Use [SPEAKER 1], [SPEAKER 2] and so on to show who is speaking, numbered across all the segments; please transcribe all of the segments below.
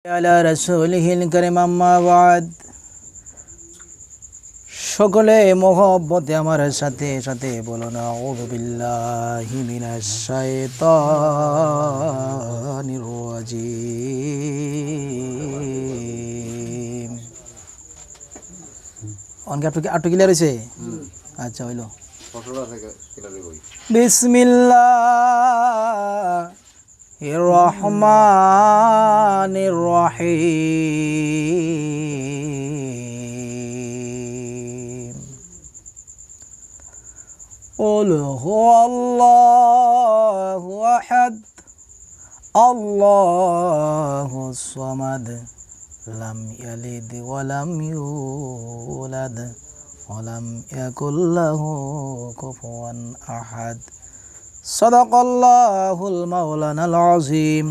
[SPEAKER 1] আলা রাসূলিহিল কারীম আম্মা বাদ। সকলে মোহব্বতে আমার সাথে সাথে বলুন আউযু বিল্লাহি মিনাশ শাইতানির রাজিম। অনকে আটু ক্লিয়ার হইছে? আচ্ছা হইলো। বিসমিল্লাহির রহমানির রহিম। قل هو الله أحد الله الصمد لم يلد ولم يولد ولم يكن له كفوا أحد صدق الله المولانا العظيم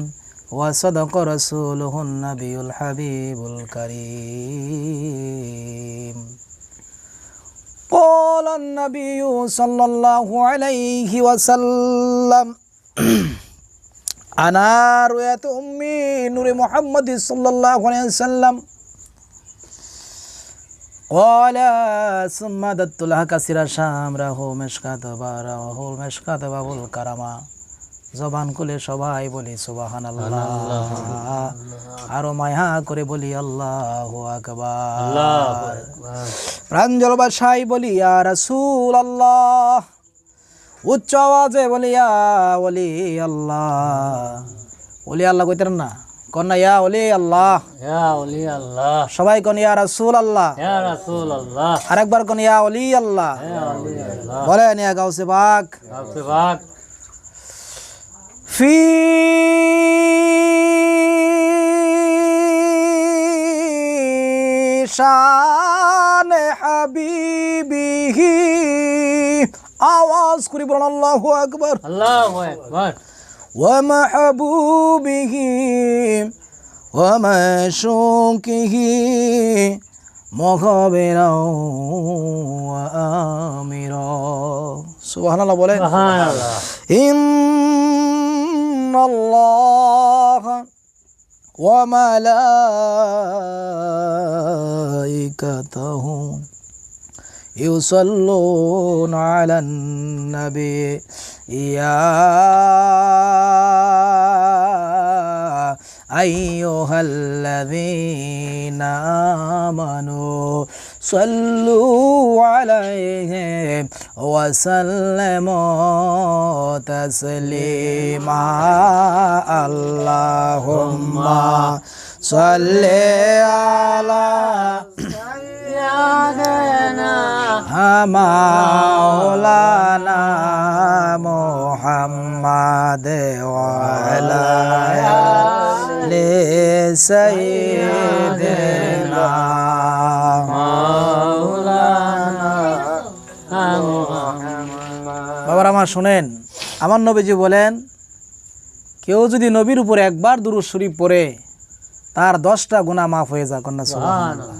[SPEAKER 1] وصدق رسوله النبي الحبيب الكريم. قال النبي صلى الله عليه وسلم أنا رؤية أمي نور محمد صلى الله عليه وسلم قال ثم ددت لها كثير شامره مشكات باره المشكات باب الكرما. জবান খুলে সবাই বলি সুবহানাল্লাহ, আরো মায়া করে বলি আল্লাহু আকবার। প্রাঞ্জল ভাষায় বলি ইয়া রাসূলুল্লাহ, উচ্চ আওয়াজে বলি ইয়া ওলি আল্লাহ। ওলি আল্লাহ কইতেন না, কোন ইয়া ওলি আল্লাহ,
[SPEAKER 2] ইয়া ওলি আল্লাহ।
[SPEAKER 1] সবাই কোন ইয়া রাসূলুল্লাহ,
[SPEAKER 2] ইয়া রাসূলুল্লাহ।
[SPEAKER 1] আরেকবার কোন ইয়া ওলি আল্লাহ।
[SPEAKER 2] ইয়া ওলি আল্লাহ।
[SPEAKER 1] বলেন ইয়া গাউসে পাক।
[SPEAKER 2] গাউসে পাক।
[SPEAKER 1] في شان حبيبه আওয়াজ করে বলুন আল্লাহু আকবার।
[SPEAKER 2] আল্লাহু আকবার।
[SPEAKER 1] ومحبوبه ومشوقه مخبرا وآمرا. সুবহানাল্লাহ বলেন।
[SPEAKER 2] সুবহানাল্লাহ।
[SPEAKER 1] إن الله وملائكته يصلون على النبي يا أيها الذين آمنوا صلوا عليه وسلموا تسليما. اللهم صل على
[SPEAKER 2] سيدنا
[SPEAKER 1] مولانا محمد وعلى آل سيدنا
[SPEAKER 2] মাওলানা মুহাম্মদ।
[SPEAKER 1] বাবারা আমার শুনেন, আমার নবীজি বলেন কেউ যদি নবীর উপরে একবার দুরূদ শরীফ পড়ে তার 10টা গুনাহ মাফ হয়ে যায়। কন্যা সুবহানাল্লাহ।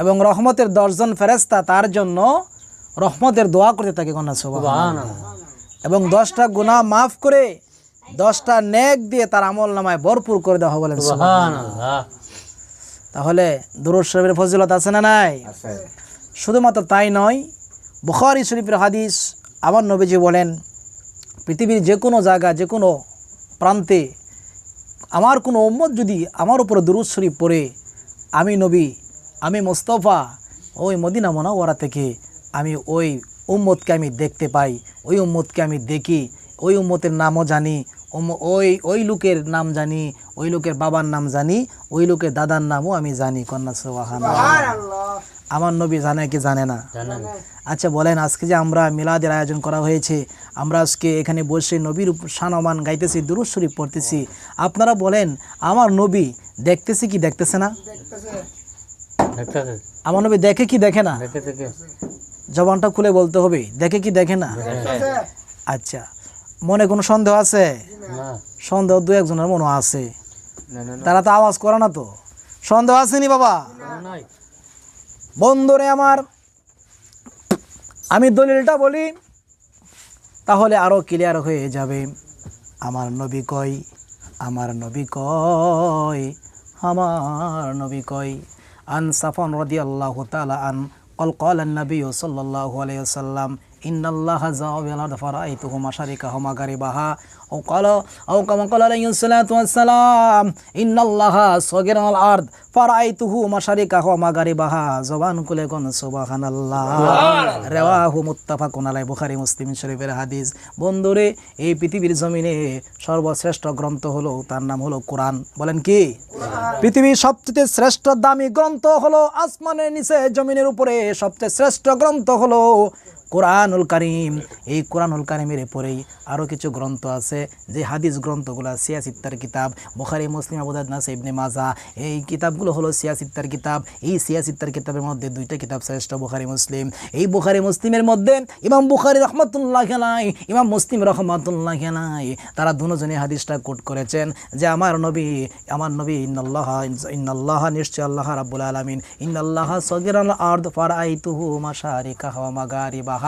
[SPEAKER 1] এবং রহমতের 10 জন ফেরেশতা তার জন্য রহমতের দোয়া করতে থাকে। কন্যা সুবহানাল্লাহ। এবং 10টা গুনাহ মাফ করে 10টা নেক দিয়ে তার আমলনামায় ভরপুর করে দেওয়া হবে। বলেন
[SPEAKER 2] সুবহানাল্লাহ।
[SPEAKER 1] তাহলে দুরূদ শরীফের ফজিলত আছে না নাই? আছে। শুধুমাত্র তাই নয়, বুখারী শরীফের হাদিস, আমার নবীজি বলেন পৃথিবীর যে কোনো জায়গা যে কোনো প্রান্তে আমার কোনো উম্মত যদি আমার উপরে দুরূদ শরীফ পড়ে, আমি নবী, আমি মুস্তাফা ওই মদিনা মুনাওয়ারা থেকে আমি ওই উম্মতকে আমি দেখতে পাই, ওই উম্মতকে আমি দেখি, ওই উম্মতের নামও জানি, ওই লোকের নাম জানি, ওই লোকের বাবার নাম জানি, ওই লোকের দাদার নামও আমি জানি। কন্যা সুবহানাল্লাহ। আমার নবী জানে কি জানে না? আচ্ছা বলেন, আজকে যে আমরা মিলাদের আয়োজন করা হয়েছে, আমরা আজকে এখানে বসে নবীর শানমান গাইতেছি, দুরূদ শরীফ পড়তেছি, আপনারা বলেন আমার নবী দেখতেছে কি দেখতেছে না? আমার নবী দেখে কি দেখে না? জবানটা খুলে বলতে হবে, দেখে কি দেখে না? আচ্ছা, মনে কোনো সন্দেহ আছে? সন্দেহ দু একজনের মনে আছে, তারা তো আওয়াজ করে না। তো সন্দেহ আসেনি বাবা? বন্ধুরে আমার, আমি দলিলটা বলি তাহলে আরো ক্লিয়ার হয়ে যাবে। আমার নবী কয় আমার নবী কয় আন সাফান রাদিয়াল্লাহু তাআলা আন قال النبي صلى الله عليه وسلم إن الله زاوي الأرض فرأيته مشارقها ومغاربها أو كما قال عليه الصلاة والسلام إن الله صغير الأرض فرأيته مشارقها ومغاربها জবান খুলে কোন সুবহানাল্লাহ রাওয়াহু মুত্তাফাকুন আলাইহি বুখারী মুসলিম শরীফের হাদিস। বন্ধুরে, এই পৃথিবীর জমিনে সর্বশ্রেষ্ঠ গ্রন্থ হলো, তার নাম হলো কোরআন। বলেন কি? পৃথিবীর সবচেয়ে শ্রেষ্ঠ দামি গ্রন্থ হলো, আসমানের নিচে জমিনের উপরে সবচেয়ে শ্রেষ্ঠ গ্রন্থ হলো কোরআনুল কারীম। এই কোরআনুল কারীমের পরেই আরও কিছু গ্রন্থ আছে, যে হাদিস গ্রন্থগুলো সিয়াসিত্তার কিতাব, বুখারী, মুসলিম, আবু দাউদ, নাসাই, ইবনে মাজাহ। এই কিতাবগুলো হলো সিয়াসিত্তার কিতাব। এই সিয়াসিত্তার কিতাবের মধ্যে দুইটা কিতাব শ্রেষ্ঠ, বুখারী, মুসলিম। এই বুখারী মুসলিমের মধ্যে ইমাম বুখারী রাহমাতুল্লাহি আলাইহি, ইমাম মুসলিম রাহমাতুল্লাহি আলাইহি, তারা দুজনে হাদিসটা কোট করেছেন যে আমার নবী ইন্নাল্লাহা নিশ্চয় আল্লাহ রাব্বুল আলামিন ইন্নাল্লাহা সগীরাল আরদ ফারাআইতুহু মাশারিকাহা ওয়া মাগারিবাহা।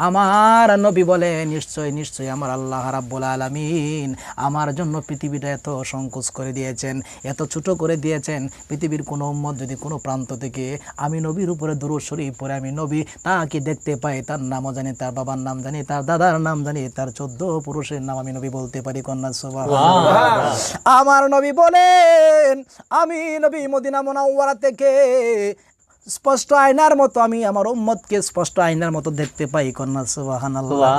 [SPEAKER 1] আমার নবী বলে নিশ্চয় আমার আল্লাহ রাব্বুল আলামিন আমার জন্য পৃথিবীটা এত সংকোচ করে দিয়েছেন, এত ছোট করে দিয়েছেন। পৃথিবীর কোনো উম্মত যদি কোনো প্রান্ত থেকে আমি নবীর উপরে দুরূদ শরীফ পড়ে আমি নবী তাকে দেখতে পাই, তার নামও জানি, তার বাবার নাম জানি, তার দাদার নাম জানি, তার 14 পুরুষের নাম আমি নবী বলতে পারি। কন্যা সুবহানাল্লাহ। আমার নবী বলেন আমি নবী মদিনা মুনাওয়ারা থেকে স্পষ্ট আয়নার মতো আমি আমার উম্মতকে স্পষ্ট আয়নার মতো দেখতে পাই। কন্যা সুবহানাল্লাহ।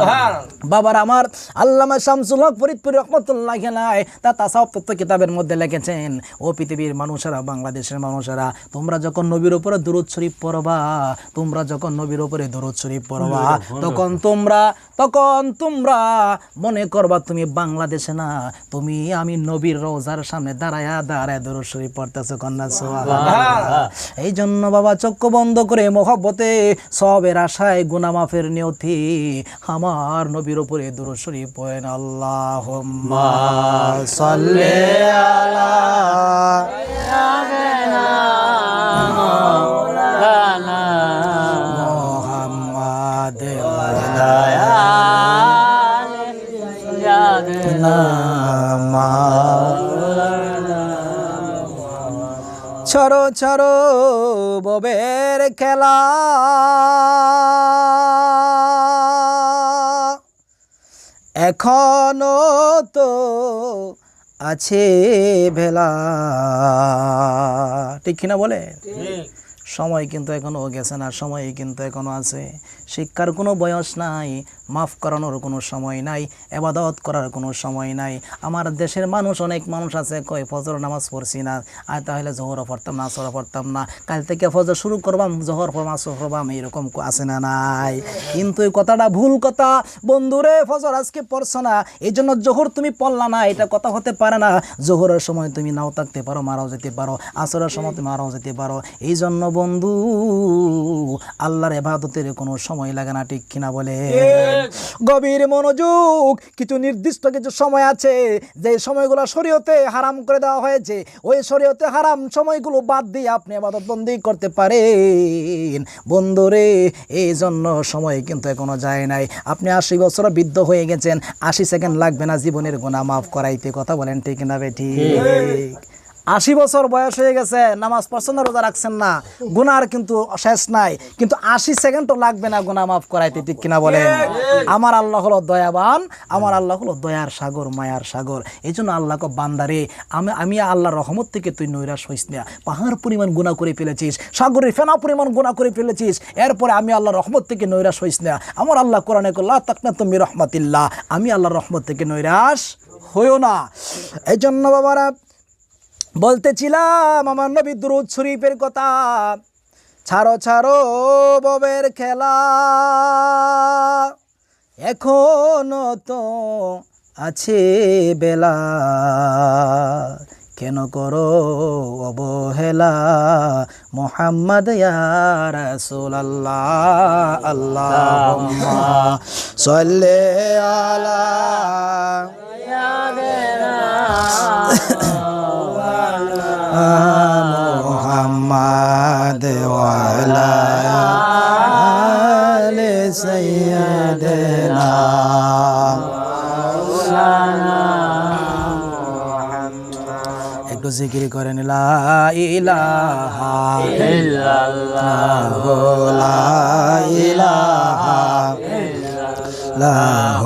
[SPEAKER 1] বাবার আমার আল্লামা শামসুল হক ফরিদপুরি রাহমাতুল্লাহি আলাইহি তার তাসাউফ তত্ত্ব কিতাবের মধ্যে লিখেছেন, ও পৃথিবীর মানুষেরা, বাংলাদেশের মানুষেরা, তোমরা যখন নবীর উপরে দুরূদ শরীফ পড়বা, তখন তোমরা মনে করবা তুমি বাংলাদেশে না, তুমি আমি নবীর রওজার সামনে দাঁড়ায় দুরূদ শরীফ পড়তেছো। কন্যা সুবহানাল্লাহ। এই জন্য বাবা চক্ষু বন্ধ করে মহব্বতে সবের আশায় গুনাহ মাফের নিয়তি আমার নবীর উপরে দুরূদ শরীফ পড়েন। আল্লাহুম্মা সাল্লি আলা মাওলানা মুহাম্মাদ ওয়া আলা আলি সাইয়্যিদিনা ছড়ো ছড়ো ববের খেলা, এখনো তো আছে ভেলা। ঠিক কিনা বলে? সময় কিন্তু এখনো গেছে না, সময় কিন্তু এখনো আছে। শিক্ষার কোনো বয়স নাই, মাফ করানোর কোনো সময় নাই, ইবাদত করার কোনো সময় নাই। আমার দেশের মানুষ, অনেক মানুষ আছে কয় ফজর নামাজ পড়ছি না, আর তাহলে জোহরও পড়তাম না, আসরও পড়তাম না, কাল থেকে ফজর শুরু করবাম, জোহর পড়বাম, আসর পড়বাম, এরকম আছে না? নাই। কিন্তু এই কথাটা ভুল কথা বন্ধুরে। ফজর আজকে পড়ছো না এই জন্য জোহর তুমি পড়লা না, এটা কথা হতে পারে না। জোহরের সময় তুমি নাও থাকতে পারো, মারাও যেতে পারো, আসরের সময় তুমি মারাও যেতে পারো। এই জন্য বন্ধু আল্লাহর ইবাদতের কোনো সময় লাগে না। ঠিক কিনা বলে? গভীর মনোযোগ। কিছু নির্দিষ্ট কিছু সময় আছে যে সময়গুলো শরীয়তে হারাম করে দেওয়া হয়েছে, ওই শরীয়তে হারাম সময়গুলো বাদ দিয়ে আপনি ইবাদত বন্দেগী করতে পারেন। বন্ধুরে, এই জন্য সময় কিন্তু এখনো যায় নাই। আপনি 80 বছর বৃদ্ধ হয়ে গেছেন, 80 সেকেন্ড লাগবে না জীবনের গুনাহ মাফ করাইতে। কথা বলেন ঠিক না বেঠি? 80 বছর বয়স হয়ে গেছে, নামাজ পড়ছেন না, রোজা রাখছেন না, গুনার কিন্তু শেষ নাই, কিন্তু 80 সেকেন্ডও লাগবে না গুনাহ মাফ করাইতে। ঠিক কিনা বলেন? আমার আল্লাহ হলো দয়াবান, আমার আল্লাহ হলো দয়ার সাগর, মায়ার সাগর। এই জন্য আল্লাহকে বান্দারে আমি আল্লাহর রহমত থেকে তুই নৈরাশ হইস না। পাহাড় পরিমাণ গুনাহ করে ফেলেছিস, সাগরের ফেনা পরিমাণ গুনাহ করে ফেলেছিস, এরপরে আমি আল্লাহর রহমত থেকে নৈরাশ হইস না। আমার আল্লাহ কোরআনে কল লা তাকনাতু মির রাহমাতিল্লাহ, আমি আল্লাহর রহমত থেকে নৈরাশ হইও না। এই জন্য বাবারা বলতেছিলাম আমার নবী দুরূদ শরীফের কথা। ছাড়ো ছাড়ো ববের খেলা, এখনো তো আছে বেলা, কেন করো অবহেলা মুহাম্মদ ইয়া রাসূলুল্লাহ। আল্লাহুম্মা সাল্লি আলা মুহাম্মাদ ওয়া আলা আলি সাইয়্যিদিনা একটু জিকির করেন লা ইলাহা
[SPEAKER 2] ইল্লাল্লাহ
[SPEAKER 1] লা ইলাহা ইল্লাল্লাহ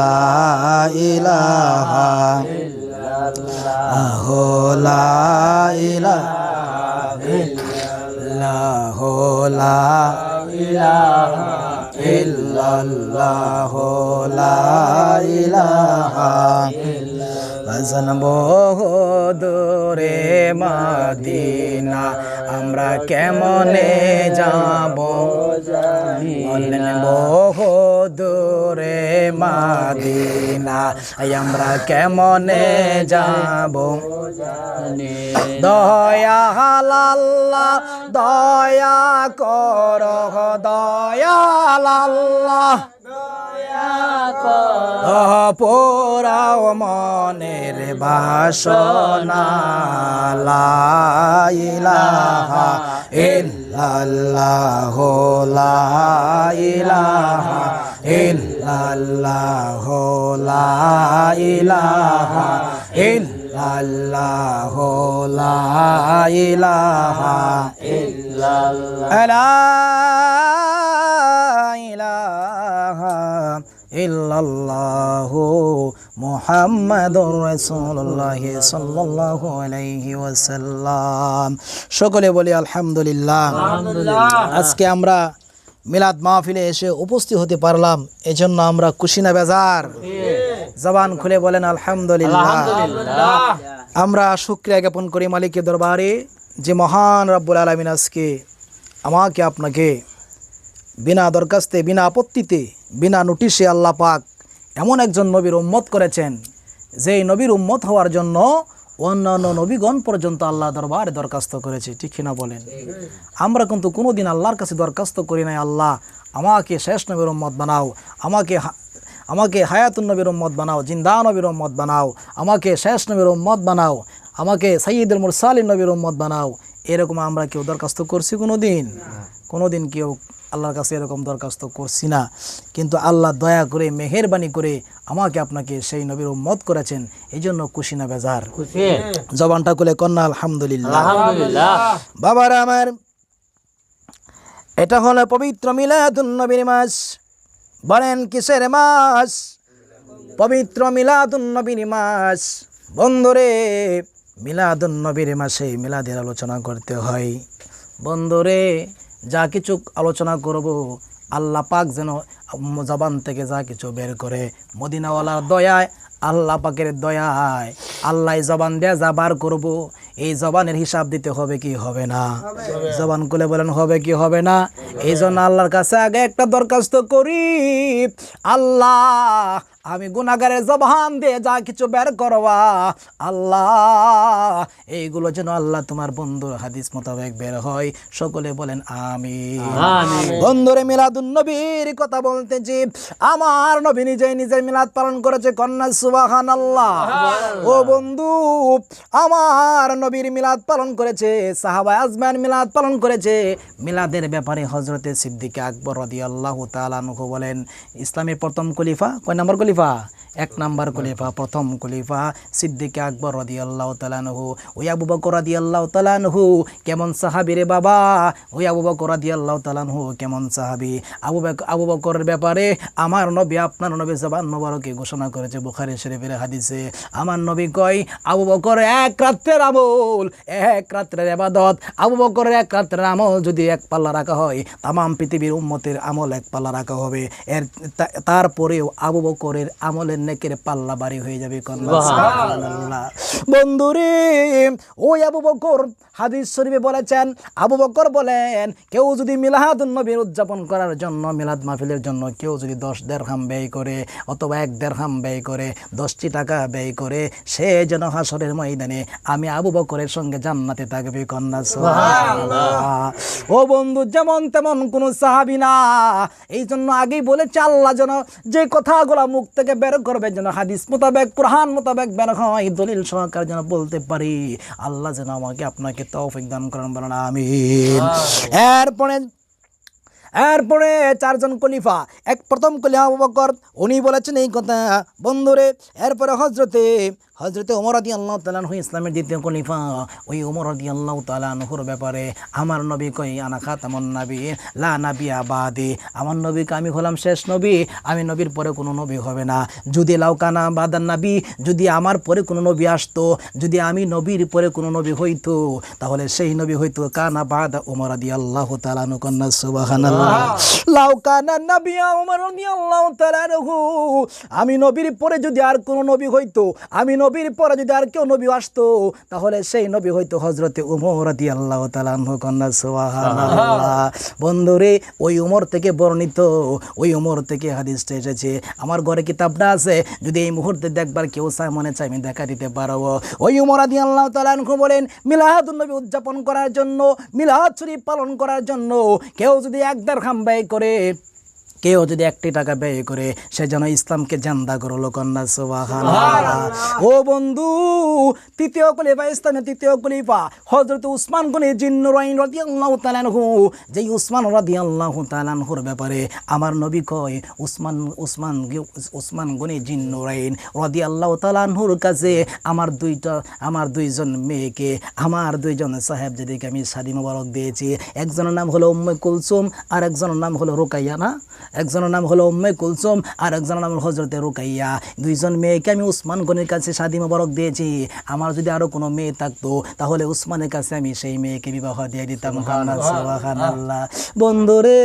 [SPEAKER 1] লা ইলাহা ইল্লাল্লাহ লা ইলাহা ইল্লাল্লাহ লা ইলাহা ইল্লাল্লাহ লা ইলাহা বাজান বহুদূরে মদিনা আমরা কেমনে যাব বলেন বহুদূরে মদিনা আমরা কেমনে যাব দয়াল আল্লাহ দয়া করো দয়াল আল্লাহ পোরাও মনের বাসনা লা ইলাহা ইল্লাল্লাহ লা ইলাহা ইল্লাল্লাহ লা ইলাহা ইল্লাল্লাহ লা ইলাহা ইল্লাল্লাহ লা ইলাহা ইল্লাল্লাহু মুহাম্মাদুর রাসূলুল্লাহ সাল্লাল্লাহু আলাইহি ওয়াসাল্লাম। সকলে বলি আলহামদুলিল্লাহ। আজকে আমরা মিলাদ মাহফিলে এসে উপস্থিত হতে পারলাম, এজন্য আমরা খুশি না বেজার? জবান খুলে বলেন আলহামদুলিল্লাহ। আমরা শুকরিয়া জ্ঞাপন করি মালিকের দরবারে যে মহান রব্বুল আলামিন আজকে আমাকে আপনাকে বিনা দরখাস্তে বিনা আপত্তিতে বিনা নোটিশে আল্লাহ পাক এমন একজন নবীর উম্মত করেছেন, যেই নবীর উম্মত হওয়ার জন্য অন্যান্য নবীগণ পর্যন্ত আল্লাহ দরবারে দরখাস্ত করেছে, ঠিক কিনা বলেন? আমরা কিন্তু কোনোদিন আল্লাহর কাছে দরখাস্ত করি নাই, আল্লাহ আমাকে শেষ নবীর উম্মত বানাও, আমাকে হায়াতুন নবীর উম্মত বানাও, জিন্দা নবীর উম্মত বানাও, আমাকে শেষ নবীর উম্মত বানাও, আমাকে সাইয়্যিদুল মুরসালিন নবীর উম্মত বানাও। এরকম আমরা কেউ দরখাস্ত করছি কোনোদিন কেউ আল্লাহর কাছে এরকম দরখাস্ত করছি না। কিন্তু আল্লাহ দয়া করে মেহেরবানি করে আমাকে আপনাকে সেই নবীর উম্মত করেছেন, এই জন্য খুশি না বেজার? জবানটা খুলে কন্যা আলহামদুলিল্লাহ। বাবারা আমার, এটা হলো পবিত্র মিলাদুন নবীর মাস। বলেন কিসের মাস? পবিত্র মিলাদুন নবীর মাস। বন্ধুরে, মিলাদুন নবীর মাসে মিলাদের আলোচনা করতে হয়। বন্ধুরে, যা কিছু আলোচনা করব আল্লাহ পাক যেন জবান থেকে যা কিছু বের করে মদিনাওয়ালার দয়ায়, আল্লাহ পাকের দয়ায়, আল্লাহ জবান দেয়া যা বার করব এই জবানের হিসাব দিতে হবে কি হবে না? জবান খুলে বলেন হবে কি হবে না? এই জন্য আল্লাহর কাছে আগে একটা দরখাস্ত করি, আল্লাহ আমি গুনাহগারের জবান দিয়ে যা কিছু বের করবা আল্লাহ, এইগুলো যেন আল্লাহ তোমার বন্ধুর হাদিস মোতাবেক বের হয়। সকলে বলেন আমিন। বন্ধুরে, মিলাদুন নবীর কথা বলতেছি। আমার নবী নিজেই নিজের মিলাদ পালন করেছে, কন্যা সুবহানাল্লাহ। ও বন্ধু, আমার নবীর মিলাদ পালন করেছে, সাহাবা আজমান মিলাদ পালন করেছে। মিলাদের ব্যাপারে হযরতে সিদ্দিক আকবর রাদিয়াল্লাহু তাআলা আনহু বলেন, ইসলামের প্রথম খলিফা, কয় নম্বর খলিফা? 1 নম্বর খলিফা, প্রথম খলিফা সিদ্দিক আকবর রাদিয়াল্লাহু তাআলা আনহু। ওই আবু বকর রাদিয়াল্লাহু তাআলা আনহু কেমন সাহাবী রে বাবা! ওই আবু বকর রাদিয়াল্লাহু তাআলা আনহু কেমন সাহাবী! আবু বকরের ব্যাপারে আমার নবী, আপনার নবী জবান মোবারকে ঘোষণা করেছে বুখারী শরীফের হাদিসে। আমার নবী কয়, আবু বকর এক রাত্রের আমল, এক রাত্রের ইবাদত, আবু বকরের এক রাত্রের আমল যদি এক পাল্লা রাখা হয়, তামাম পৃথিবীর উম্মতের আমল এক পাল্লা রাখা হবে। তারপরেও আবু বকরের আমলের নেকের পাল্লা বাড়ি হয়ে যাবে। সুবহানাল্লাহ। বন্ধুরে, ওই আবু বকর হাদিস শরীফে বলেছেন, আবু বকর বলেন, কেউ যদি মিলাদুন নবীর উদযাপন করার জন্য, মিলাদ মাহফিলের জন্য কেউ যদি 10 দিরহাম ব্যয় করে অথবা 1 দিরহাম ব্যয় করে, 10টি টাকা ব্যয় করে, সে যেন হাসরের ময়দানে আমি আবু বকরের সঙ্গে জান্নাতে থাকবে। কন্যা সুবহানাল্লাহ। ও বন্ধু, যেমন তেমন কোন সাহাবী না। এই জন্য আগেই বলেছে, আল্লাহ যেন যে কথাগুলো মুখ থেকে বের করবে যেন হাদিস মোতাবেক, কুরআন মোতাবেক বের হয়, দলিল সহকারে যেন বলতে পারি। আল্লাহ যেন আমাকে আপনাকে তৌফিক দান করেন, বলেন আমিন। এরপরে 4 জন খলিফা, প্রথম খলিফা আবু বকর, উনি বলেছেন এই কথা। বন্ধুরে, এরপরে হযরতে হযরতে ওমর রাদিয়াল্লাহু তাআলা আনহু ইসলামের দ্বিতীয় খলিফা। ওই ওমর রাদিয়াল্লাহু তাআলা আনহুর ব্যাপারে আমার নবী কই আনা খাতামুন নবী লা নাবিয়া বাদি, আমার নবীকে আমি হলাম শেষ নবী, আমি নবীর পরে কোনো নবী হবে না। যদি লাউকানা বাদান নবী, যদি আমার পরে কোনো নবী আসতো, যদি আমি নবীর পরে কোনো নবী হইতো, তাহলে সেই নবী হইতো কানা বাদা ওমর রাদিয়াল্লাহু তাআলা আনহু। কন্না সুবহানাল্লাহ। লাউকানা নাবিয়া ওমর রাদিয়াল্লাহু তাআলা আনহু, আমি নবীর পরে যদি আর কোনো নবী হইতো, আমি নবীর পরে যদি আর কেউ নবী আসতো, তাহলে সেই নবী হইতো হযরতে ওমর রাদিয়াল্লাহু তাআলা আনহু। কন্না সুবহানাল্লাহ। বন্ধুরে, ওই ওমর থেকে বর্ণিত, ওই ওমর থেকে হাদিসটা এসেছে। আমার ঘরে কিতাবটা আছে, যদি এই মুহূর্তে দেখবার কেউ চায়, মনে চায় আমি দেখা দিতে পারবো। ওই ওমর রাদিয়াল্লাহু তাআলা আনহু বলেন, মিলাদুন নবী উদযাপন করার জন্য, মিলাদ শরীফ পালন করার জন্য কেউ যদি 1 দিরহাম ব্যয় করে, কেউ যদি 1টি টাকা ব্যয় করে, সে যেন ইসলামকে জান্দা করলো। কন্যা সুবহানাল্লাহ। ও বন্ধু, তৃতীয় খলিফা, ইসলামের তৃতীয় খলিফা হযরত উসমান গনি জিন্নুরাইন রাদিয়াল্লাহু তাআলা আনহু, যেই উসমান রাদিয়াল্লাহু তাআলা আনহুর ব্যাপারে আমার নবী কয়, উসমান গনি জিন্নুরাইন রাদিয়াল্লাহু তাআলা আনহুর কাছে আমার দুইজন মেয়েকে, আমার দুইজন সাহেবজাদিকে আমি শাদী মোবারক দিয়েছি। একজনের নাম হলো উম্মে কুলসুম, আর একজনের নাম হলো রুকাইয়া। না, একজনের নাম হলো উম্মে কুলসুম আর একজনের নাম হলো হযরতে রুকাইয়া। দুইজন মেয়েকে আমি উসমান গনির কাছে শাদী মোবারক দিয়েছি। আমার যদি আরো কোনো মেয়ে থাকতো, তাহলে উসমানের কাছে আমি সেই মেয়েকে বিবাহ দিয়ে দিতাম। সুবহানাল্লাহ। বন্ধুরে,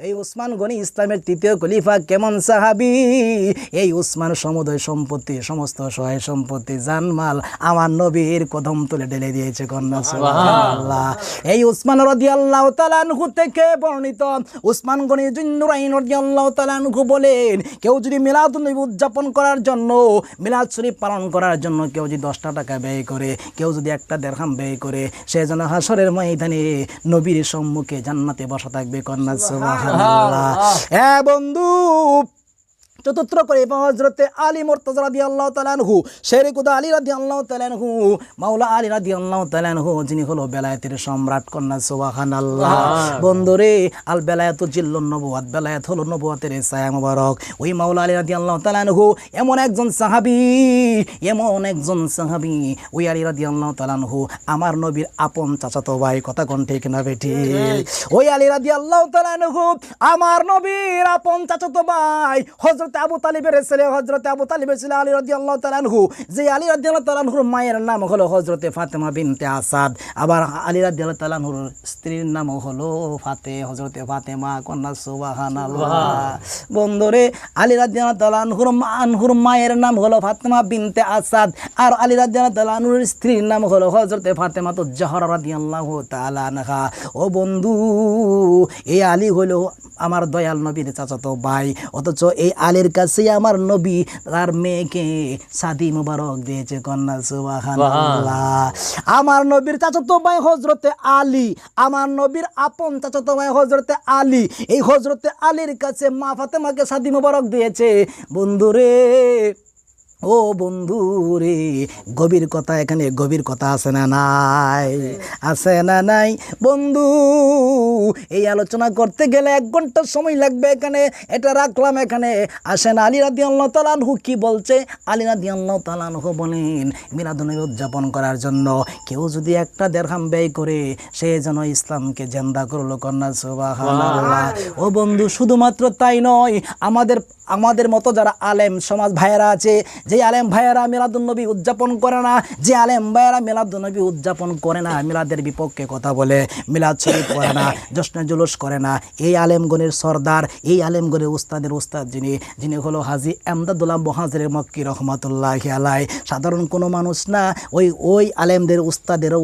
[SPEAKER 1] এই উসমান গনি ইসলামের তৃতীয় খলিফা কেমন সাহাবী! এই উসমান সমুদয় সম্পত্তি, সমস্ত সহায় সম্পত্তি, জানমাল আমার নবীর কদম তুলে ঢেলে দিয়েছে। কন্যা সুবহানাল্লাহ। এই উসমান রাদিয়াল্লাহু তাআলা আনহু থেকে বর্ণিত, উসমান গনি জিন্নুরাইন রাদিয়াল্লাহু তাআলা আনহু বলেন, কেউ যদি মিলাদুন নবী উদযাপন করার জন্য, মিলাদ শরীফ পালন করার জন্য কেউ যদি 10টা টাকা ব্যয় করে, কেউ যদি 1টা দিরহাম ব্যয় করে, সে যেন হাসরের ময়দানে নবীর সম্মুখে জান্নাতে বসা থাকবে। কন্যা সুবহানাল্লাহ। হ্যাঁ বন্ধু, চতুর্থ খলিফা হযরতে আলী মুর্তজা রাদিয়াল্লাহু তাআলা আনহু, শেরে খুদা আলী রাদিয়াল্লাহু তাআলা আনহু, মাওলা আলী রাদিয়াল্লাহু তাআলা আনহু, যিনি হলো বেলায়েতের সম্রাট। কন্যা সুবহানাল্লাহ। বন্ধুরে, আল বেলায়েতু জিল্লুন নবুওয়াত, বেলায়েত হলো নবুয়তের ছায়া মোবারক। ওই মাওলা আলী রাদিয়াল্লাহু তাআলা আনহু এমন একজন সাহাবী, এমন একজন সাহাবী, ওই আলী রাদিয়াল্লাহু তাআলা আনহু আমার নবীর আপন চাচাতো ভাই। কথা কোন ঠিক না বেঠি? ওই আলী রাদিয়াল্লাহু তাআলা আনহু আমার নবীর আপন চাচাতো ভাই, হযরত আবু তালিবের ছেলে, হযরতে আবু তালিবের ছেলে আলী রাদিয়াল্লাহু তাআলা আনহু। যে আলী রাদিয়াল্লাহু তাআলা আনহুর মায়ের নাম হলো হযরতে ফাতেমা বিনতে আসাদ, আবার আলী রাদিয়াল্লাহু তাআলা আনহুর স্ত্রীর নাম হলো হযরতে ফাতেমা। কন্যা সুবহানাল্লাহ। বন্ধুরে, আলী রাদিয়াল্লাহু তাআলা আনহুর মায়ের নাম হলো ফাতেমা বিনতে আসাদ, আর আলী রাদিয়াল্লাহু তাআলা আনহুর স্ত্রীর নাম হলো হযরতে ফাতেমা তো জাহরা রাদিয়াল্লাহু তাআলা আনহা। ও বন্ধু, এই আলী হলো আমার দয়াল নবীর চাচাতো ভাই, অথচ এই আলীর কাছে আমার নবী তার মেয়েকে শাদী মুবারক দিয়েছে। কন্যা সুবহানাল্লাহ। আমার নবীর চাচাতো ভাই হযরতে আলী, আমার নবীর আপন চাচাতো ভাই হযরতে আলী, এই হযরতে আলীর কাছে মা ফাতেমাকে শাদী মুবারক দিয়েছে। বন্ধুরে, ও বন্ধু রে, গভীর কথা, এখানে গভীর কথা আছে না নাই? আছে না নাই? বন্ধু, এই আলোচনা করতে গেলে 1 ঘন্টা সময় লাগবে, এখানে এটা রাখলাম। এখানে আসেন আলী রাদিয়াল্লাহু তাআলা আনহু কি বলছে। আলী রাদিয়াল্লাহু তাআলা আনহু বলেন, মিলাদুন নবী উদযাপন করার জন্য কেউ যদি 1টা দিরহাম ব্যয় করে, সে যেন ইসলামকে জিন্দা করলো। কন্যা সুবহানাল্লাহ। ও বন্ধু, শুধুমাত্র তাই নয়, আমাদের মতো যারা আলেম সমাজ ভাইয়েরা আছে, যে আলেম ভাইয়েরা মিলাদুন নবী উদযাপন করে না, যে আলেম ভাইয়েরা মিলাদুন নবী উদযাপন করে না, মিলাদের বিপক্ষে কথা বলে, মিলাদ শরীফ করে না, জশ্নে জুলুস করে না, এই আলেমগণের সর্দার, এই আলেমগণের উস্তাদের উস্তাদ যিনি হলো হাজী এমদাদুল্লাহ মুহাজির মক্কি রহমাতুল্লাহি আলাইহি। সাধারণ কোনো মানুষ না, ওই আলেমদের উস্তাদেরও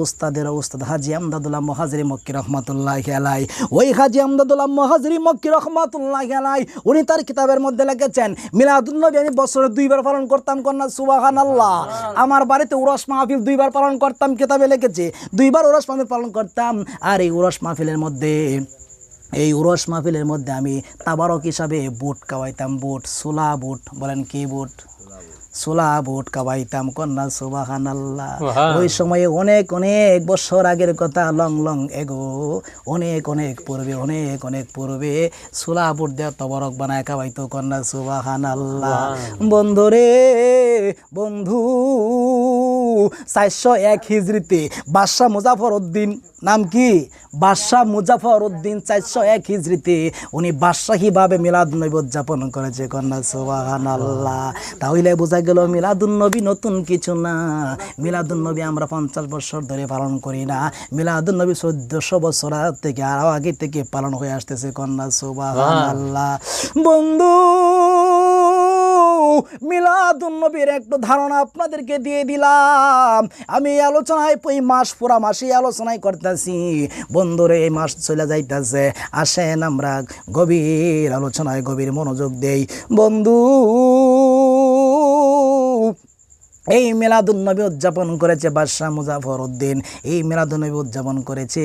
[SPEAKER 1] উস্তাদ হাজী এমদাদুল্লাহ মুহাজির মক্কি রহমাতুল্লাহি আলাইহি। ওই হাজী এমদাদুল্লাহ মুহাজির মক্কি রহমাতুল্লাহি আলাইহি, উনি তার কিতাবের মধ্যে লিখেছেন, মিলাদুন নবী আমি বছরে 2 বার পালন করতাম। কন্যা সুবহানাল্লাহ। আমার বাড়িতে উরস মাহফিল 2 বার পালন করতাম, কিতাবে লিখেছে 2 বার উরস মাহফিল পালন করতাম। আর এই উরস মাহফিলের মধ্যে আমি তাবারক হিসাবে বুট খাওয়াইতাম। বুট, সোলা বুট, বলেন কি বুট? সোলা বুট কাবাইতাম, কন্যা সুবহানাল্লাহ। ওই সময়ে অনেক অনেক বছর আগের কথা, লং লং এগো, অনেক অনেক পূর্বে সোলা বুট দেওয়া তবরক বানায় কাবাইতো, কন্যা সুবহানাল্লাহ। বন্ধুরে বন্ধু, 401 হিজরিতে বাদশাহ মুজাফরউদ্দিন, নাম কি? বাদশাহ মুজাফরউদ্দিন 401 হিজরিতে উনি বাদশাহীভাবে মিলাদুন্নবী উদযাপন করেছে, কন্যা সুবহানাল্লাহ। তাহলে বোঝা গেল মিলাদুন্নবী নতুন কিছু না। মিলাদুন্নবী আমরা 50 বছর ধরে পালন করি না, মিলাদুন্নবী 1400 বছর থেকে আরও আগে থেকে পালন হয়ে আসতেছে, কন্যা সুবহানাল্লাহ। বন্ধু, মিলাদুন্নবীর একটু ধারণা আপনাদেরকে দিয়ে দিলাম। আমি এই আলোচনায় এই মাস পুরা মাসে আলোচনায় করতেছি। বন্ধুরে, এই মাস চলে যাইতেছে, আসেন আমরা গভীর আলোচনায় গভীর মনোযোগ দেই। বন্ধু, এই মিলাদুন্নবী উদযাপন করেছে বাদশাহ মুজাফরউদ্দিন। এই মিলাদুন্নবী উদযাপন করেছে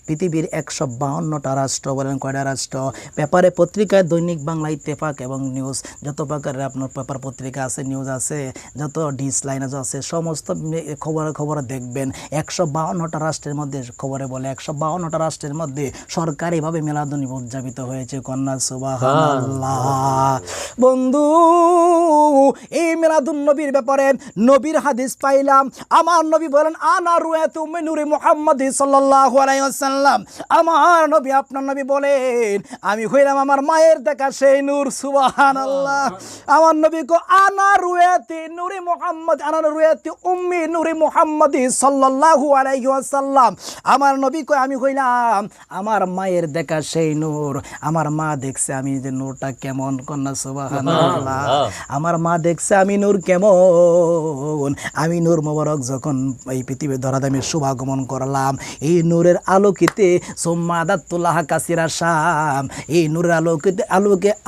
[SPEAKER 1] পৃথিবীর 152টা রাষ্ট্র। বলেন কয়টা রাষ্ট্র? পেপারে পত্রিকায় দৈনিক বাংলা, ইত্তেফাক এবং নিউজ, যত প্রকারের আপনার পেপার পত্রিকা আছে, নিউজ আছে, যত ডিস লাইন আছে, সমস্ত খবরে দেখবেন 152টা রাষ্ট্রের মধ্যে খবরে বলে 152টা রাষ্ট্রের মধ্যে সরকারিভাবে মিলাদুন্নবী উদযাপিত হয়েছে, কন্যা সুবহানাল্লাহ। বন্ধু, এই মিলাদুন্নবীর ব্যাপারে নবীর হাদিস পাইলাম। আমার নবী বলেন, আনা রুয়াতু মিন নূরি মুহাম্মদ সাল্লাল্লাহু আলাইহি ওয়াসাল্লাম। আমার নবী, আপনার নবী বলেন, আমি হইলাম আমার মায়ের দেখা সেই নূর, সুবহানাল্লাহ। আমার নবী কো, আনা রুয়াতি নূরি মুহাম্মদ, আনা রুয়াতি উম্মি নূরি মুহাম্মদ সাল্লাল্লাহু আলাইহি ওয়াসাল্লাম। আমার নবী কো, আমি হইলাম আমার মায়ের দেখা সেই নূর। আমার মা দেখছে আমি যে নূরটা কেমন, কন্যা সুবহানাল্লাহ। আমার মা দেখছে আমি নূর কেমন। আমি নূর মোবারক যখন এই পৃথিবীর ধরাধামে শুভাগমন করলাম, এই নূরের আলোকিতে সোম্মাদাতুল্লাহ কাসিরা শাম, এই নূরের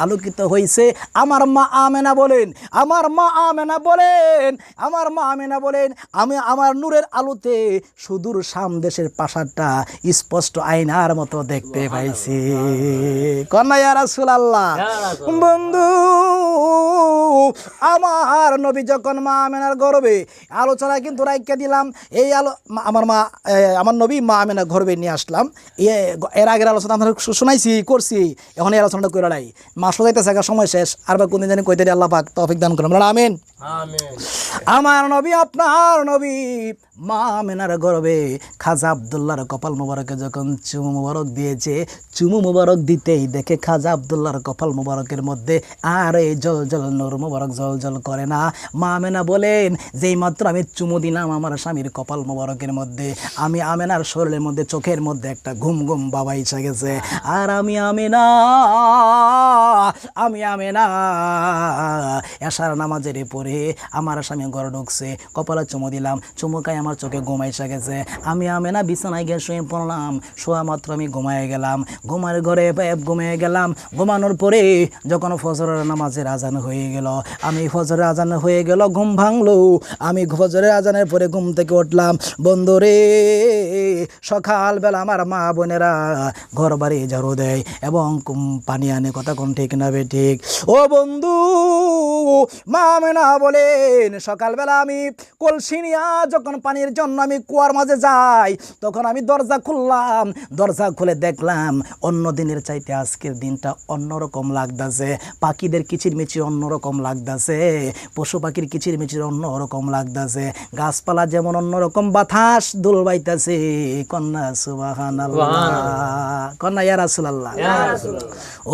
[SPEAKER 1] আলোকিত হয়েছে আমার মা আমেনা। বলেন, আমার মা আমেনা বলেন, আমার মা আমেনা বলেন, আমি আমার নূরের আলোতে সুদূর শাম দেশের প্রাসাদটা স্পষ্ট আয়নার মতো দেখতে পাইছি, কন্যা ইয়া রাসূলুল্লাহ। বন্ধু, আমার নবী যখন মা আমেনার গর্ভে, আলোচনা কিন্তু রাইখা দিলাম, এই আমার নবী মা আমেনার গর্ভে নিয়ে আসলাম। এর আগের আলোচনা আপনার শোনাইছি, করছি, এখন এই আলোচনাটা করে নাই। মাস যাইতেছে, সময় শেষ, আর বা কোনদিন জানি কইতে আল্লাহ পাক তৌফিক দান করুন, আমিন। আমার নবী, আপনার নবী মা আমেনার গর্ভে খাজা আব্দুল্লাহর কপাল মোবারকে যখন চুমু মোবারক দিয়েছে, চুমু মোবারক দিতেই দেখে খাজা আব্দুল্লাহর কপাল মোবারকের মধ্যে আর এই জল জল নূর মোবারক জল জল করে না। মা আমেনা বলেন, যেই মাত্র আমি চুমু দিলাম আমার স্বামীর কপাল মোবারকের মধ্যে, আমি আমেনার শরীরের মধ্যে, চোখের মধ্যে একটা ঘুম ঘুম বাবা এসে গেছে। আর আমি আমেনা এশার নামাজের পরে আমার স্বামী ঘরে ঢুকছে, কপালে চুমু দিলাম, চুমুকায় আমার চোখে ঘুম এসে গেছে। আমি আমেনা বিছানায় গিয়ে শুয়ে পড়লাম, শোয়া মাত্র আমি ঘুমায় গেলাম, ঘুমার ঘরে ঘুমিয়ে গেলাম। ঘুমানোর পরে যখন ফজরের নামাজের আজান হয়ে গেল, আমি ফজরের আজান হয়ে গেল, ঘুম ভাঙলো, আমি ফজরের আজানের পরে ঘুম থেকে উঠলাম। বন্ধুরে, সকালবেলা আমার মা বোনেরা ঘর বাড়ি ঝাড়ু দেয় এবং পানি আনে, কথা কোন ঠিক না বে ঠিক? ও বন্ধু, মা আমেনা বলেন, সকালবেলা আমি কলসি নিয়া যখন পানির জন্য আমি কুয়ার মাঝে যাই, তখন আমি দরজা খুললাম, দরজা খুলে দেখলাম অন্য দিনের চাইতে আজকের দিনটা অন্যরকম লাগতেছে। পাখিদের কিচিরমিচির অন্যরকম লাগতেছে, পশু পাখির কিচিরমিচির অন্যরকম লাগতেছে, গাছপালা যেমন অন্যরকম বাতাস দোল বাইতেছে, কন্যা সুবহানাল্লাহ, কন্যা ইয়া রাসূলুল্লাহ।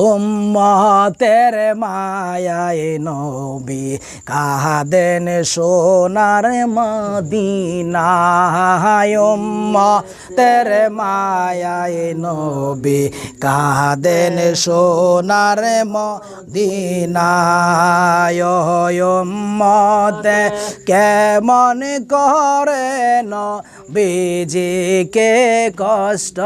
[SPEAKER 1] উম্মতের মায়ায় নবী কাঁদেন সোনার মদিনায়, উম্মতের মায়ায় নবী কাঁদেন সোনার মদিনায়, উম্মতে কেমন করে নবীজিকে কষ্ট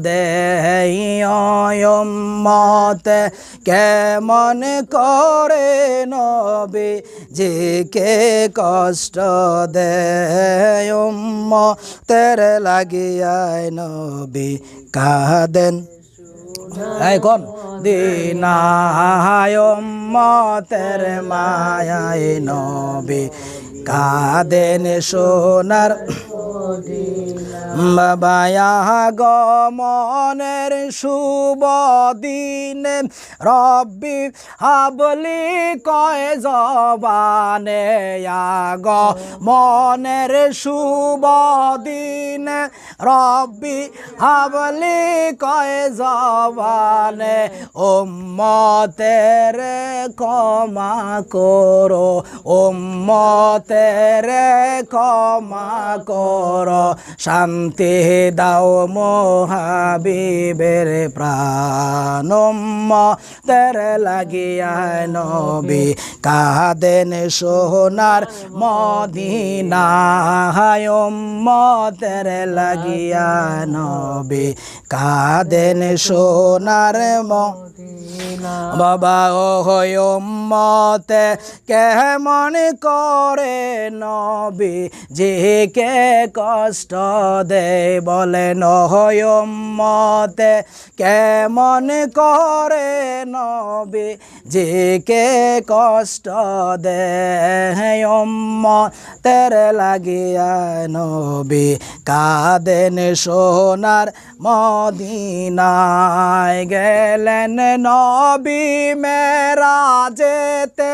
[SPEAKER 1] দেয়, উম্মতে কেমন করে নবীজিকে কষ্ট দেয়, উম্মতের লাগিয়ায় নবী কাঁদেন এই কোন দিনায় উম্মতের মায়ায় নবী কাঁদেন সোনার বাবায়া গমনের শুভ দিনে রব্বি হাবলি কয় জবানে আগ মনের শুভ দিনে রব্বি হাবলি কয় জবানে উম্মতের ক্ষমা করো উম্মতের ক্ষমা করো শান্তি দাও মোহাবিবের প্রাণ উম্মতের লাগিয়া নবী কাঁদেন সোনার মদিনায় উম্মতের লাগিয়া নবী কাঁদেন সোনার বাবা ও উম্মতে কেমন করে নবী যে কে কষ্ট দে বলেন উম্মতে কেমন করে নবী যে কে কষ্ট দে উম্মতের লাগিয়া নবী কাঁদেন সোনার মদিনায় গেলেন নবী মেরাজেতে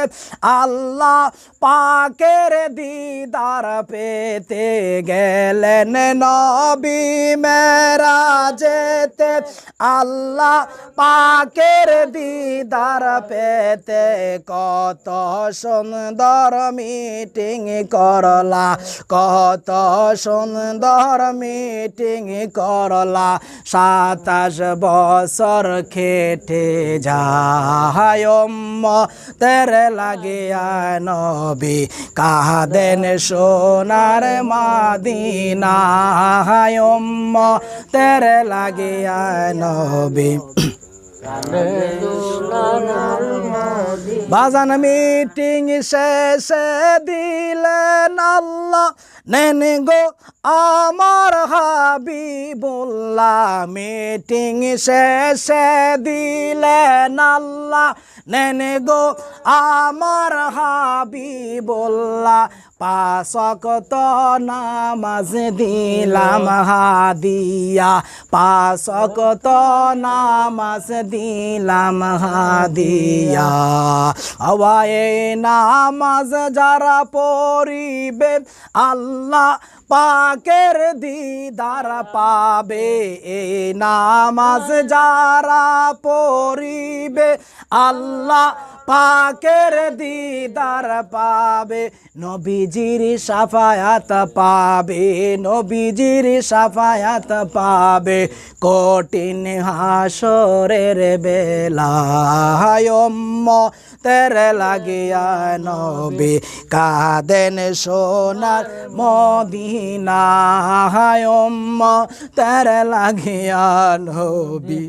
[SPEAKER 1] আল্লাহ পাকের দিদার পেতে গেলেন নবী মেরাজেতে আল্লাহ পাকের দিদার পেতে কত সুন্দর মিটিং করলা কত সুন্দর মিটিং করলা 27 বছর খেটে যায় উম্মতের লাগিয়া নবী কাঁদেন সোনার মদিনায় উম্মতের লাগিয়া নবী বাজান মিটিং শেষে দিলেন আল্লাহ নেন গো আমার হাবিবুল্লাহ মিটিং শেষে দিলেন আল্লাহ নেন গো আমার হাবিবুল্লাহ 5 ওয়াক্ত নামাজ দিলাম হাদিয়া 5 ওয়াক্ত নামাজ দিলাম হাদিয়া আওয়ায়ে নামাজ যারা পড়িবে আল্লাহ পাকের দিদার পাবে এই নামাজ যারা পড়িবে আল্লাহ পাকের দিদার পাবে নবীজির শাফায়াত পাবে নবীজির শাফায়াত পাবে কঠিন হাসরের বেলায় উম্মতের লাগিয়া নবী কাঁদেন সোনার মদিনায় উম্মতের লাগিয়া নবী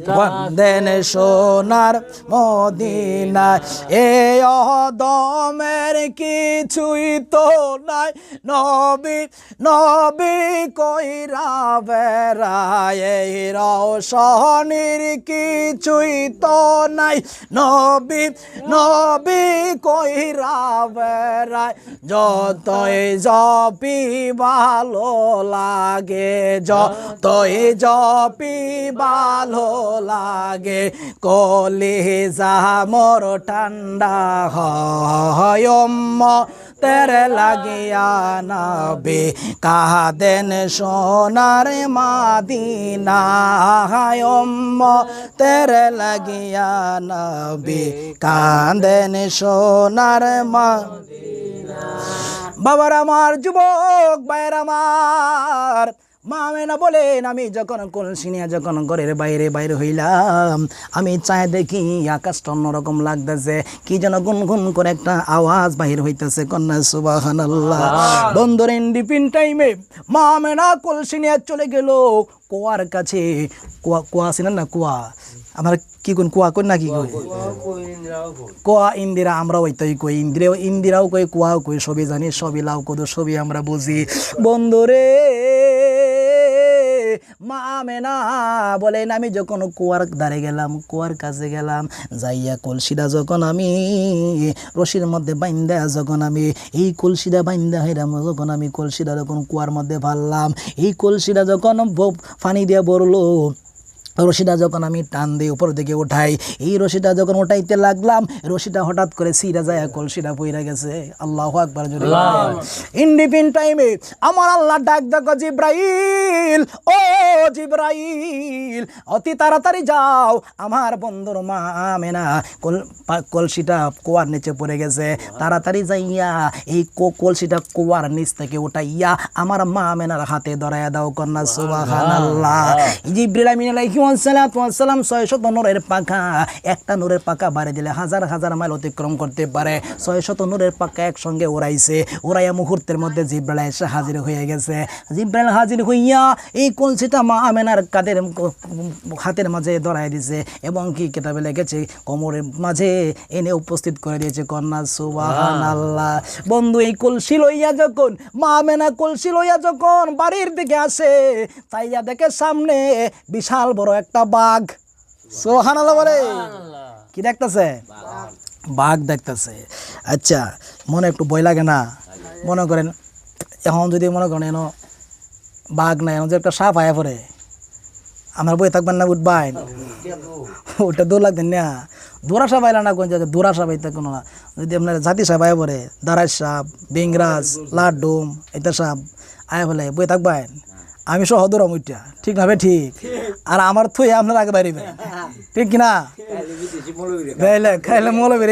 [SPEAKER 1] কাঁদেন সোনার মদিনায় এই অদমের কিছুই তো নাই নবী নবী কইরা বেড়ায় এই রওশনির কিছুই তো নাই নবী নবী কইরা বেড়ায় যতই জপি ভালো লাগে যতই জপি ভালো লাগে কলিজা মোর ঠান্ডা হয় উম্মতের লাগিয়া নবী কাঁদেন সোনার মদিনায় উম্মতের লাগিয়া নবী কাঁদেন সোনার মদিনা বাবার আমার যুবক ভাইয়ের আমার মা আমেনা বলেন আমি যখন কলসিনিয়া যখন ঘরের বাইরে হইলাম আমি চাই দেখি আকাশটা অন্যরকম লাগতেছে কি যেন গুনগুন করে একটা আওয়াজ বাহির হইতেছে কন্যা সুবহানাল্লাহ বন্ধুর ইন্ডিপিন টাইমে মা আমেনা কলসিনিয়া চলে গেল কুয়ার কাছে কুয়া ছিলেন না কুয়া আমার কি কোন কুয়া কোন না কি কই কুয়া ইন্দিরা আমরা ওইটাই কই ইন্দিরাও কই কুয়াও কই সবই জানি সবই লাউ কদু সবই আমরা বুঝি বন্ধুরে মা আমেনা বলেন আমি যখন কুয়ার ধারে গেলাম, কুয়ার কাছে গেলাম, যাইয়া কলসিটা যখন আমি রশির মধ্যে বাইন্দা, যখন আমি এই কলসিটা বাইন্দা হেরাম, যখন আমি কলসিটা যখন কুয়ার মধ্যে ফাললাম, এই কলসিটা যখন পানি দিয়ে ভরলো, রশিটা যখন আমি টান দিয়ে উপর দিকে উঠাই, এই রশিটা যখন উঠাইতে লাগলাম, রশিটা হঠাৎ করে সিরা যায়, কলসিটা পইরা গেছে। আল্লাহু আকবার জোরে বলেন। ইন্ডিপিন টাইমে আমার আল্লাহ ডাক দেখো, জিব্রাইল, ও জিব্রাইল, অতি তাড়াতাড়ি যাও, আমার বন্ধুর মা আমেনা কলসিটা কুয়ার নিচে পড়ে গেছে, তাড়াতাড়ি যাইয়া এই কলসিটা কুয়ার নিচ থেকে উঠাইয়া আমার মা আমেনার হাতে ধরাইয়া দাও, কন্যা সুবহানাল্লাহ। জিবরিল আমিন আলাইহিস সালাম 600 নূরের পাখা, একটা নূরের পাখা বাড়ি দিলে হাজার হাজার মাইল অতিক্রম করতে পারে। 600 নূরের পাখা একসঙ্গে উড়াইছে, উড়াইয়া মুহূর্তের মধ্যে জিবরাইল এসে হাজির হয়ে গেছে। জিবরাইল হাজির হইয়া এই কলসিটা মা আমেনার হাতের মাঝে ধরাই দিছে এবং কি কিতাবে লিখেছে কোমরের মাঝে এনে উপস্থিত করে দিয়েছে, কন্যা সুবহানাল্লাহ। বন্ধু এই কলসি লইয়া যখন মা আমেনা কলসি লইয়া যখন বাড়ির দিকে আসে, তাইয়া দেখে সামনে বিশাল বড় একটা বাঘ। সুবহানাল্লাহ বলে, কি দেখতেছে? বাঘ দেখতেছে। আচ্ছা, মনে একটু ভয় লাগে না? মনে করেন এখন যদি মনে করেন এনো বাঘ নাই, এখন যে একটা সাপ আয়া পড়ে, আমার বই থাকবেন না? উঠবেন? ওটা দৌড় লাগতেন না, দৌড়া সাপ আইলা না কোন জায়গায়, দৌড়া সাপ আইতে কোনো না। যদি আপনার জাতি সাপ আয়া পড়ে, দারাজ সাপ, বেংরাজ, লাডুম, এটা সাপ আয়া বলে বই থাকবেন? আমি সহ দৌড়াম ওইটা, ঠিক না? ঠিক। আর আমার থুয়ে আপনার আগে বাইরে, ঠিক কিনা? খাইলে মৌলবীর